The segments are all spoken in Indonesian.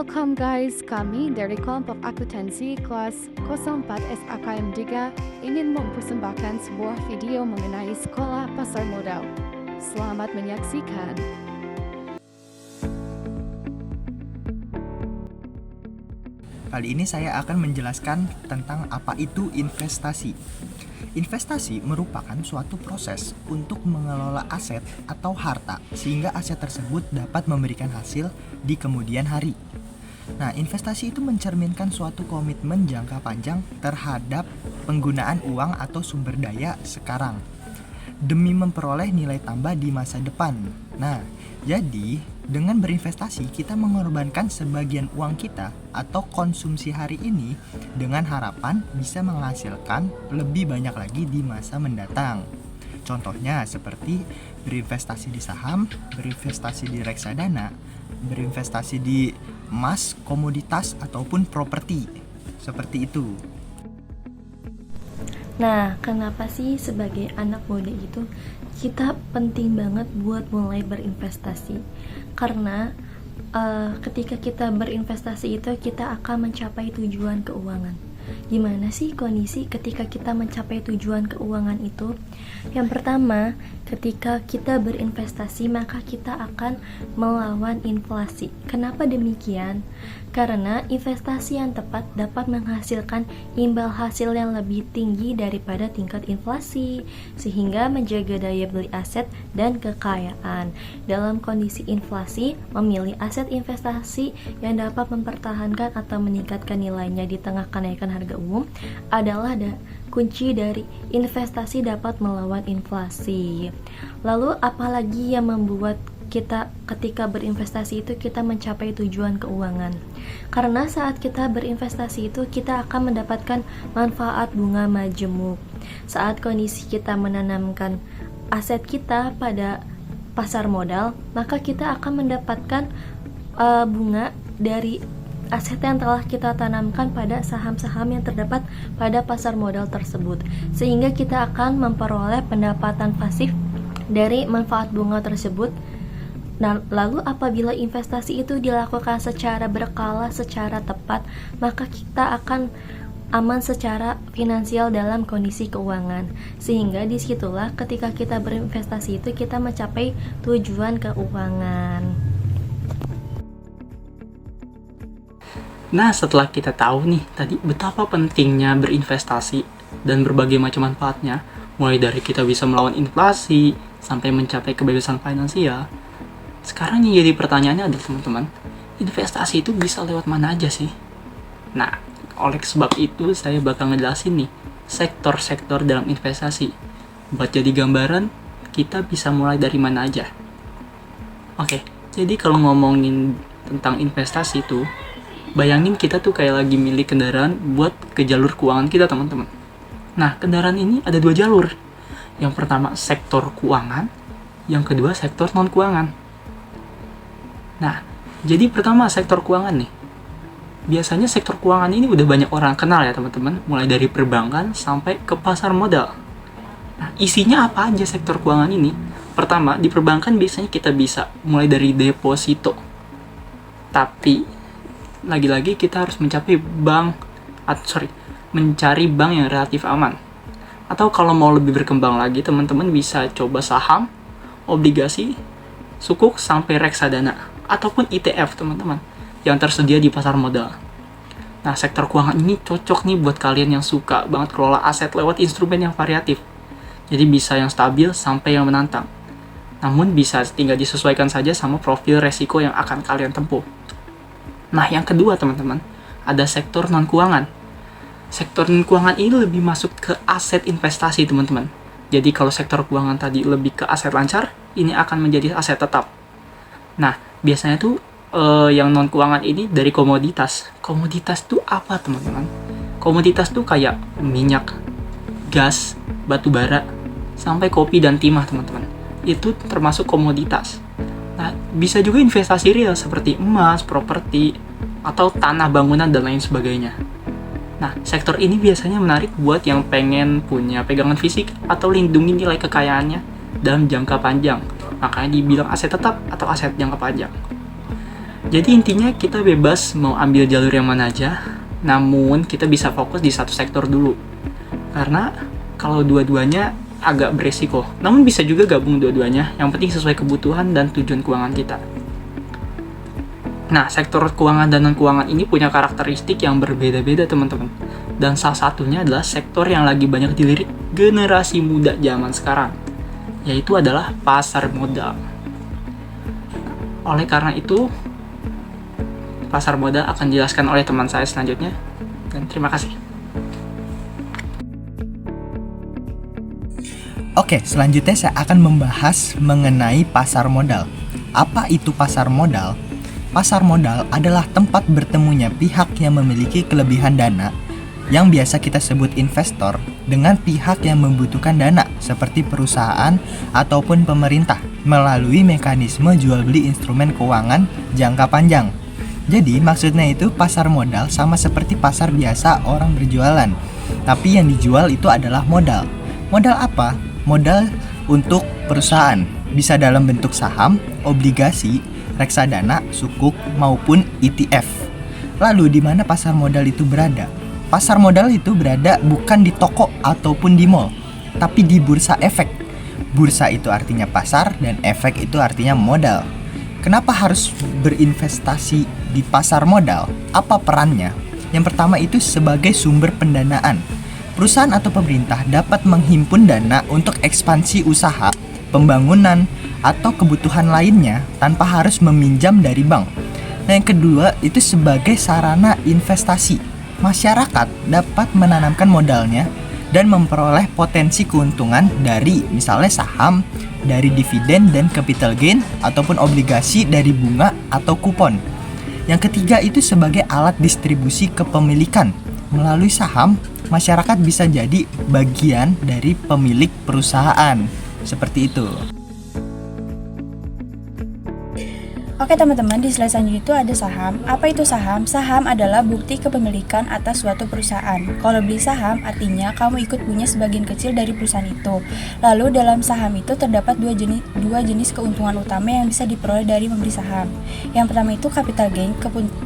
Welcome guys, kami dari kelompok akuntansi kelas 04 SAKM 3 ingin mempersembahkan sebuah video mengenai sekolah pasar modal. Selamat menyaksikan. Kali ini saya akan menjelaskan tentang apa itu investasi. Investasi merupakan suatu proses untuk mengelola aset atau harta sehingga aset tersebut dapat memberikan hasil di kemudian hari. Nah, investasi itu mencerminkan suatu komitmen jangka panjang terhadap penggunaan uang atau sumber daya sekarang demi memperoleh nilai tambah di masa depan. Nah, jadi dengan berinvestasi kita mengorbankan sebagian uang kita atau konsumsi hari ini dengan harapan bisa menghasilkan lebih banyak lagi di masa mendatang. Contohnya seperti berinvestasi di saham, berinvestasi di reksadana, berinvestasi di emas, komoditas ataupun properti. Seperti itu. Nah, kenapa sih sebagai anak muda itu kita penting banget buat mulai berinvestasi? Karena ketika kita berinvestasi itu kita akan mencapai tujuan keuangan. Gimana sih kondisi ketika kita mencapai tujuan keuangan itu? Yang pertama, ketika kita berinvestasi maka kita akan melawan inflasi. Kenapa demikian? Karena investasi yang tepat dapat menghasilkan imbal hasil yang lebih tinggi daripada tingkat inflasi, sehingga menjaga daya beli aset dan kekayaan. Dalam kondisi inflasi, memilih aset investasi yang dapat mempertahankan atau meningkatkan nilainya di tengah kenaikan harga umum adalah kunci dari investasi dapat melawan inflasi. Lalu apalagi yang membuat kita ketika berinvestasi itu kita mencapai tujuan keuangan? Karena saat kita berinvestasi itu kita akan mendapatkan manfaat bunga majemuk. Saat kondisi kita menanamkan aset kita pada pasar modal, maka kita akan mendapatkan bunga dari aset yang telah kita tanamkan pada saham-saham yang terdapat pada pasar modal tersebut, sehingga kita akan memperoleh pendapatan pasif dari manfaat bunga tersebut. Nah, lalu apabila investasi itu dilakukan secara berkala, secara tepat, maka kita akan aman secara finansial dalam kondisi keuangan. Sehingga disitulah ketika kita berinvestasi itu kita mencapai tujuan keuangan. Nah, setelah kita tahu nih tadi betapa pentingnya berinvestasi dan berbagai macam manfaatnya, mulai dari kita bisa melawan inflasi sampai mencapai kebebasan finansial. Sekarang yang jadi pertanyaannya adalah teman-teman, investasi itu bisa lewat mana aja sih? Nah, oleh sebab itu saya bakal ngejelasin nih sektor-sektor dalam investasi. Buat jadi gambaran, kita bisa mulai dari mana aja. Oke, jadi kalau ngomongin tentang investasi itu, bayangin kita tuh kayak lagi milih kendaraan buat ke jalur keuangan kita, teman-teman. Nah, kendaraan ini ada 2 jalur. Yang pertama sektor keuangan, yang kedua sektor non-keuangan. Nah, jadi pertama sektor keuangan nih. Biasanya sektor keuangan ini udah banyak orang kenal ya teman-teman, mulai dari perbankan sampai ke pasar modal. Nah, isinya apa aja sektor keuangan ini? Pertama, di perbankan biasanya kita bisa mulai dari deposito. Tapi lagi-lagi kita harus mencari bank yang relatif aman. Atau kalau mau lebih berkembang lagi, teman-teman bisa coba saham, obligasi, sukuk sampai reksadana ataupun ETF, teman-teman, yang tersedia di pasar modal. Nah, sektor keuangan ini cocok nih buat kalian yang suka banget kelola aset lewat instrumen yang variatif. Jadi bisa yang stabil sampai yang menantang. Namun bisa tinggal disesuaikan saja sama profil resiko yang akan kalian tempuh. Nah, yang kedua teman-teman, ada sektor non-keuangan. Sektor non-keuangan ini lebih masuk ke aset investasi, teman-teman. Jadi kalau sektor keuangan tadi lebih ke aset lancar, ini akan menjadi aset tetap. Nah, biasanya tuh yang non-keuangan ini dari komoditas. Komoditas tuh apa, teman-teman? Komoditas tuh kayak minyak, gas, batu bara, sampai kopi dan timah, teman-teman. Itu termasuk komoditas. Nah, bisa juga investasi real seperti emas, properti, atau tanah bangunan dan lain sebagainya. Nah, sektor ini biasanya menarik buat yang pengen punya pegangan fisik atau lindungi nilai kekayaannya dalam jangka panjang. Makanya dibilang aset tetap atau aset jangka panjang. Jadi intinya kita bebas mau ambil jalur yang mana aja, namun kita bisa fokus di satu sektor dulu. Karena kalau dua-duanya agak beresiko, namun bisa juga gabung dua-duanya, yang penting sesuai kebutuhan dan tujuan keuangan kita. Nah, sektor keuangan dan non-keuangan ini punya karakteristik yang berbeda-beda teman-teman. Dan salah satunya adalah sektor yang lagi banyak dilirik generasi muda zaman sekarang, yaitu adalah pasar modal. Oleh karena itu, pasar modal akan dijelaskan oleh teman saya selanjutnya. Dan terima kasih. Oke, selanjutnya saya akan membahas mengenai pasar modal. Apa itu pasar modal? Pasar modal adalah tempat bertemunya pihak yang memiliki kelebihan dana, yang biasa kita sebut investor, dengan pihak yang membutuhkan dana seperti perusahaan ataupun pemerintah melalui mekanisme jual beli instrumen keuangan jangka panjang. Jadi maksudnya itu pasar modal sama seperti pasar biasa orang berjualan, tapi yang dijual itu adalah modal. Modal apa? Modal untuk perusahaan, bisa dalam bentuk saham, obligasi, reksadana, sukuk, maupun ETF. Lalu di mana pasar modal itu berada? Pasar modal itu berada bukan di toko ataupun di mall, tapi di bursa efek. Bursa itu artinya pasar dan efek itu artinya modal. Kenapa harus berinvestasi di pasar modal? Apa perannya? Yang pertama itu sebagai sumber pendanaan. Perusahaan atau pemerintah dapat menghimpun dana untuk ekspansi usaha, pembangunan, atau kebutuhan lainnya tanpa harus meminjam dari bank. Nah, yang kedua itu sebagai sarana investasi. Masyarakat dapat menanamkan modalnya dan memperoleh potensi keuntungan dari misalnya saham, dari dividen dan capital gain, ataupun obligasi dari bunga atau kupon. Yang ketiga itu sebagai alat distribusi kepemilikan. Melalui saham, masyarakat bisa jadi bagian dari pemilik perusahaan. Seperti itu. Oke teman-teman, di slide selanjutnya itu ada saham. Apa itu saham? Saham adalah bukti kepemilikan atas suatu perusahaan. Kalau beli saham artinya kamu ikut punya sebagian kecil dari perusahaan itu. Lalu dalam saham itu terdapat dua jenis keuntungan utama yang bisa diperoleh dari membeli saham. Yang pertama itu capital gain,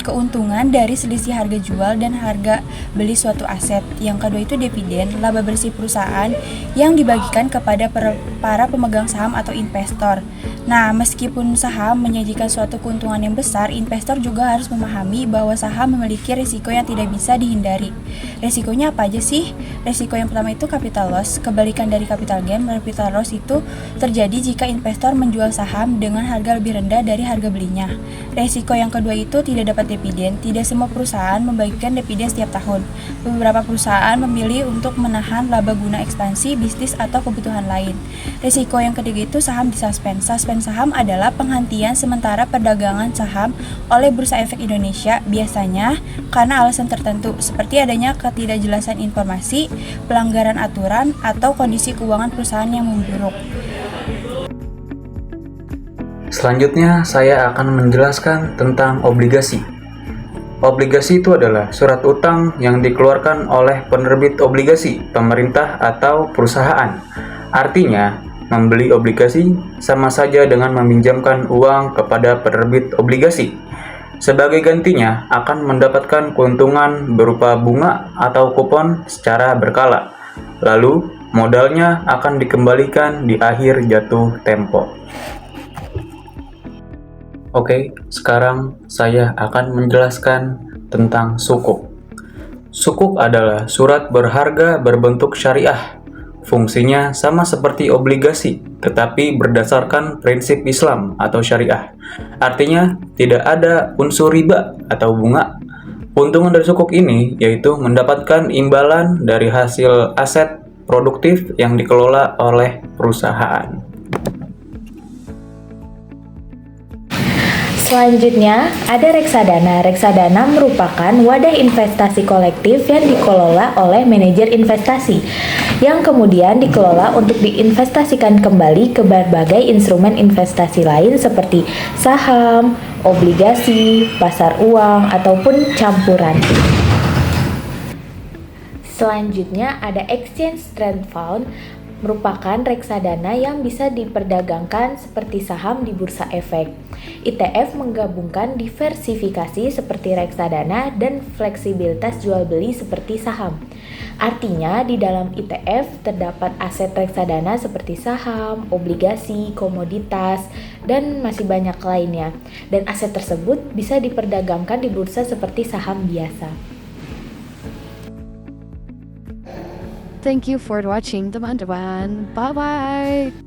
keuntungan dari selisih harga jual dan harga beli suatu aset. Yang kedua itu dividen, laba bersih perusahaan yang dibagikan kepada para pemegang saham atau investor. Nah, meskipun saham menyajikan suatu keuntungan yang besar, investor juga harus memahami bahwa saham memiliki risiko yang tidak bisa dihindari. Risikonya apa aja sih? Risiko yang pertama itu capital loss. Kebalikan dari capital gain, capital loss itu terjadi jika investor menjual saham dengan harga lebih rendah dari harga belinya. Risiko yang kedua itu tidak dapat dividen. Tidak semua perusahaan membagikan dividen setiap tahun. Beberapa perusahaan memilih untuk menahan laba guna ekspansi bisnis atau kebutuhan lain. Risiko yang ketiga itu saham disuspend. Suspend saham adalah penghentian sementara perdagangan saham oleh Bursa Efek Indonesia, biasanya karena alasan tertentu seperti adanya ketidakjelasan informasi, pelanggaran aturan, atau kondisi keuangan perusahaan yang memburuk. Selanjutnya saya akan menjelaskan tentang obligasi. Obligasi itu adalah surat utang yang dikeluarkan oleh penerbit obligasi, pemerintah atau perusahaan. Artinya, membeli obligasi sama saja dengan meminjamkan uang kepada penerbit obligasi. Sebagai gantinya akan mendapatkan keuntungan berupa bunga atau kupon secara berkala. Lalu modalnya akan dikembalikan di akhir jatuh tempo. Oke, sekarang saya akan menjelaskan tentang sukuk. Sukuk adalah surat berharga berbentuk syariah. Fungsinya sama seperti obligasi, tetapi berdasarkan prinsip Islam atau syariah. Artinya, tidak ada unsur riba atau bunga. Keuntungan dari sukuk ini yaitu mendapatkan imbalan dari hasil aset produktif yang dikelola oleh perusahaan. Selanjutnya, ada reksadana. Reksadana merupakan wadah investasi kolektif yang dikelola oleh manajer investasi, yang kemudian dikelola untuk diinvestasikan kembali ke berbagai instrumen investasi lain seperti saham, obligasi, pasar uang, ataupun campuran. Selanjutnya, ada Exchange Traded Fund. merupakan reksadana yang bisa diperdagangkan seperti saham di bursa efek. ETF menggabungkan diversifikasi seperti reksadana dan fleksibilitas jual beli seperti saham. Artinya, di dalam ETF terdapat aset reksadana seperti saham, obligasi, komoditas, dan masih banyak lainnya. Dan aset tersebut bisa diperdagangkan di bursa seperti saham biasa. Thank you for watching teman-teman. Bye-bye.